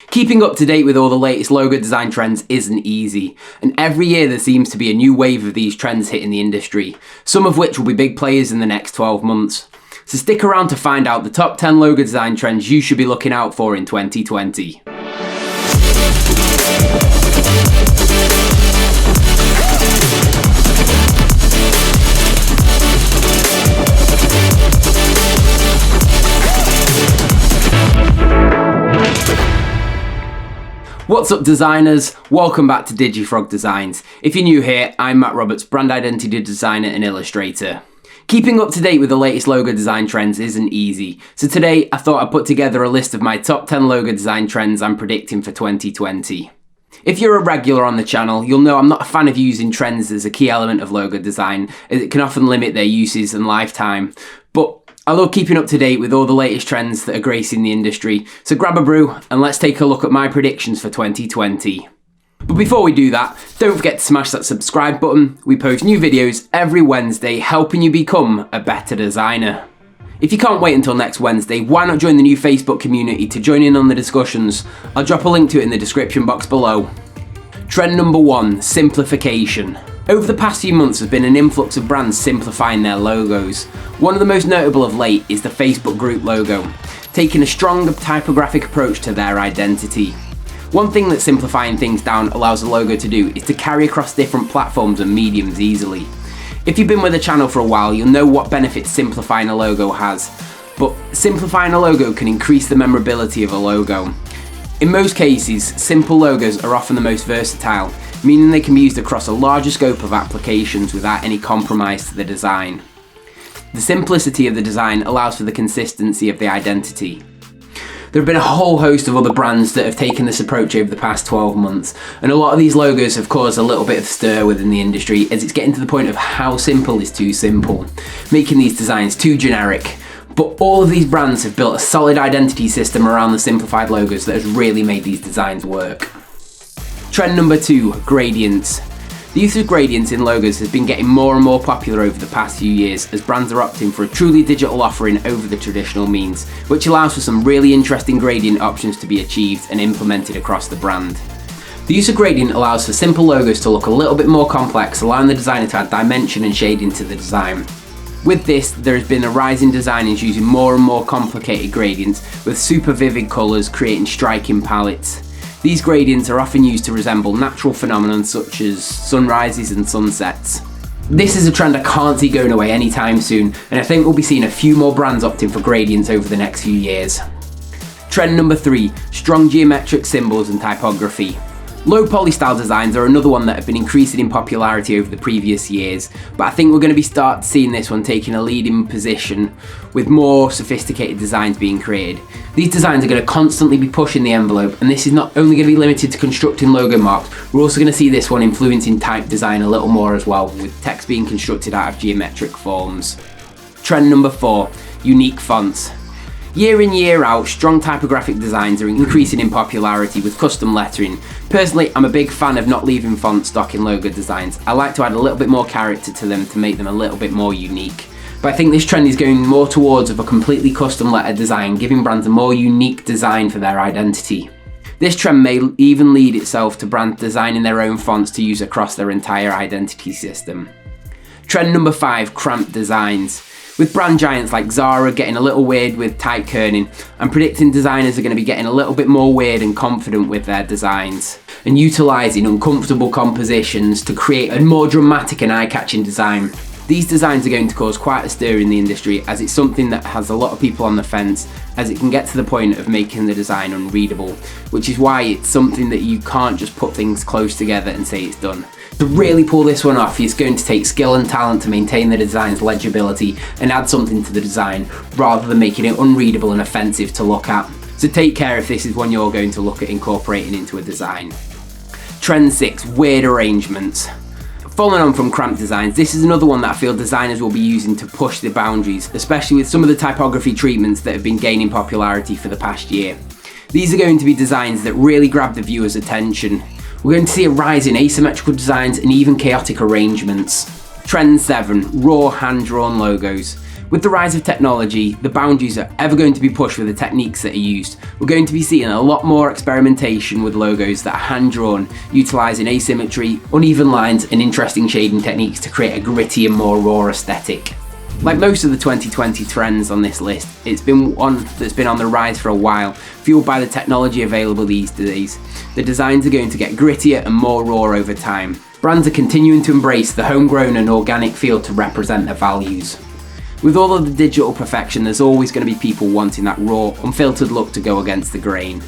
Keeping up to date with all the latest logo design trends isn't easy, and every year there seems to be a new wave of these trends hitting the industry, some of which will be big players in the next 12 months. So stick around to find out the top 10 logo design trends you should be looking out for in 2020. What's up designers? Welcome back to DigiFrog Designs. If you're new here, I'm Matt Roberts, brand identity designer and illustrator. Keeping up to date with the latest logo design trends isn't easy, so today I thought I'd put together a list of my top 10 logo design trends I'm predicting for 2020. If you're a regular on the channel, you'll know I'm not a fan of using trends as a key element of logo design, as it can often limit their uses and lifetime, but I love keeping up to date with all the latest trends that are gracing the industry, so grab a brew and let's take a look at my predictions for 2020. But before we do that, don't forget to smash that subscribe button. We post new videos every Wednesday helping you become a better designer. If you can't wait until next Wednesday, why not join the new Facebook community to join in on the discussions? I'll drop a link to it in the description box below. Trend number 1, simplification. Over the past few months there's been an influx of brands simplifying their logos. One of the most notable of late is the Facebook group logo, taking a strong typographic approach to their identity. One thing that simplifying things down allows a logo to do is to carry across different platforms and mediums easily. If you've been with the channel for a while, you'll know what benefits simplifying a logo has, but simplifying a logo can increase the memorability of a logo. In most cases, simple logos are often the most versatile, meaning they can be used across a larger scope of applications without any compromise to the design. The simplicity of the design allows for the consistency of the identity. There have been a whole host of other brands that have taken this approach over the past 12 months, and a lot of these logos have caused a little bit of stir within the industry as it's getting to the point of how simple is too simple, making these designs too generic. But all of these brands have built a solid identity system around the simplified logos that has really made these designs work. Trend number 2, gradients. The use of gradients in logos has been getting more and more popular over the past few years as brands are opting for a truly digital offering over the traditional means, which allows for some really interesting gradient options to be achieved and implemented across the brand. The use of gradient allows for simple logos to look a little bit more complex, allowing the designer to add dimension and shading to the design. With this, there has been a rise in designers using more and more complicated gradients with super vivid colours creating striking palettes. These gradients are often used to resemble natural phenomena such as sunrises and sunsets. This is a trend I can't see going away anytime soon, and I think we'll be seeing a few more brands opting for gradients over the next few years. Trend number 3, strong geometric symbols and typography. Low poly style designs are another one that have been increasing in popularity over the previous years, but I think we're going to start seeing this one taking a leading position with more sophisticated designs being created. These designs are going to constantly be pushing the envelope, and this is not only going to be limited to constructing logo marks, we're also going to see this one influencing type design a little more as well, with text being constructed out of geometric forms. Trend number 4, unique fonts. Year in, year out, strong typographic designs are increasing in popularity with custom lettering. Personally, I'm a big fan of not leaving font stock in logo designs. I like to add a little bit more character to them to make them a little bit more unique. But I think this trend is going more towards of a completely custom letter design, giving brands a more unique design for their identity. This trend may even lead itself to brands designing their own fonts to use across their entire identity system. Trend number 5, cramped designs. With brand giants like Zara getting a little weird with tight kerning, I'm predicting designers are going to be getting a little bit more weird and confident with their designs, and utilising uncomfortable compositions to create a more dramatic and eye-catching design. These designs are going to cause quite a stir in the industry, as it's something that has a lot of people on the fence, as it can get to the point of making the design unreadable, which is why it's something that you can't just put things close together and say it's done. To really pull this one off, it's going to take skill and talent to maintain the design's legibility and add something to the design, rather than making it unreadable and offensive to look at. So take care if this is one you're going to look at incorporating into a design. Trend 6, weird arrangements. Following on from cramped designs, this is another one that I feel designers will be using to push the boundaries, especially with some of the typography treatments that have been gaining popularity for the past year. These are going to be designs that really grab the viewer's attention. We're going to see a rise in asymmetrical designs and even chaotic arrangements. Trend 7, raw hand-drawn logos. With the rise of technology, the boundaries are ever going to be pushed with the techniques that are used. We're going to be seeing a lot more experimentation with logos that are hand-drawn, utilising asymmetry, uneven lines and interesting shading techniques to create a gritty and more raw aesthetic. Like most of the 2020 trends on this list, it's been one that's been on the rise for a while, fueled by the technology available these days. The designs are going to get grittier and more raw over time. Brands are continuing to embrace the homegrown and organic feel to represent their values. With all of the digital perfection, there's always going to be people wanting that raw, unfiltered look to go against the grain.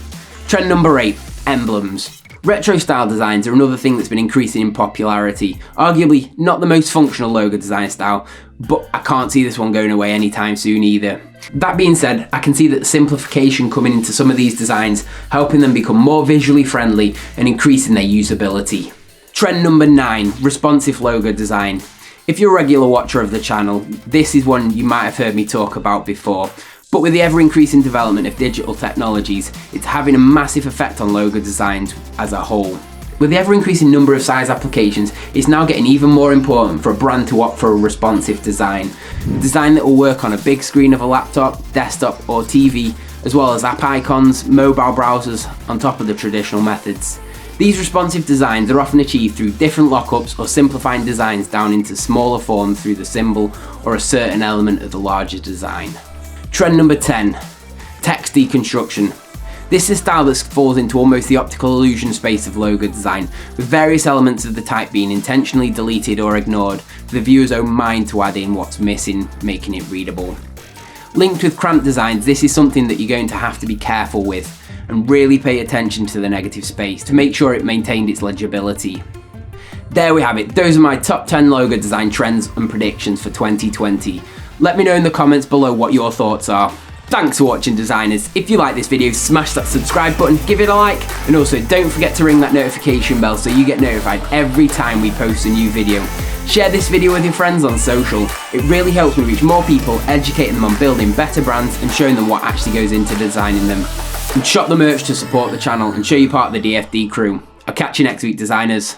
Trend number 8, emblems. Retro style designs are another thing that's been increasing in popularity. Arguably not the most functional logo design style, but I can't see this one going away anytime soon either. That being said, I can see that simplification coming into some of these designs, helping them become more visually friendly and increasing their usability. Trend number 9, responsive logo design. If you're a regular watcher of the channel, this is one you might have heard me talk about before, but with the ever-increasing development of digital technologies, it's having a massive effect on logo designs as a whole. With the ever-increasing number of size applications, it's now getting even more important for a brand to opt for a responsive design. A design that will work on a big screen of a laptop, desktop or TV, as well as app icons, mobile browsers, on top of the traditional methods. These responsive designs are often achieved through different lockups or simplifying designs down into smaller forms through the symbol or a certain element of the larger design. Trend number 10, text deconstruction. This is a style that falls into almost the optical illusion space of logo design, with various elements of the type being intentionally deleted or ignored for the viewer's own mind to add in what's missing, making it readable. Linked with cramped designs, this is something that you're going to have to be careful with and really pay attention to the negative space to make sure it maintained its legibility. There we have it, those are my top 10 logo design trends and predictions for 2020. Let me know in the comments below what your thoughts are. Thanks for watching, designers. If you like this video, smash that subscribe button, give it a like, and also don't forget to ring that notification bell so you get notified every time we post a new video. Share this video with your friends on social. It really helps me reach more people, educating them on building better brands and showing them what actually goes into designing them. And shop the merch to support the channel and show you part of the DFD crew. I'll catch you next week, designers.